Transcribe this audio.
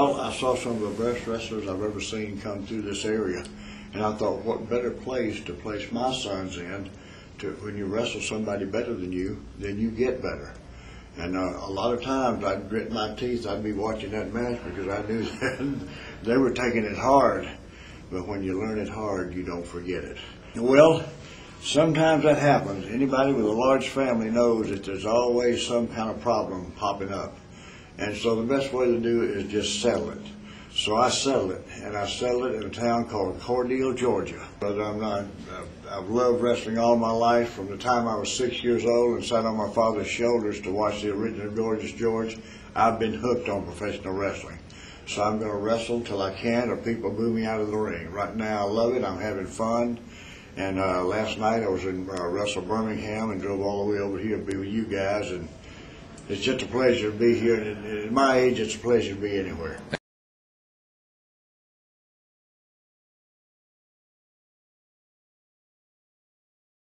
Well, I saw some of the best wrestlers I've ever seen come through this area, and I thought, what better place to place my sons in? When you wrestle somebody better than you, then you get better. And a lot of times I'd grit my teeth. I'd be watching that match because I knew that they were taking it hard. But when you learn it hard, you don't forget it. Well, sometimes that happens. Anybody with a large family knows that there's always some kind of problem popping up. And so the best way to do it is just settle it. So I settled it, and I settled it in a town called Cordele, Georgia. But I've loved wrestling all my life from the time I was 6 years old and sat on my father's shoulders to watch the original Gorgeous George. I've been hooked on professional wrestling. So I'm going to wrestle till I can or people boo me out of the ring. Right now I love it. I'm having fun. And last night I was in Wrestle Birmingham and drove all the way over here to be with you guys. And it's just a pleasure to be here. And at my age, it's a pleasure to be anywhere.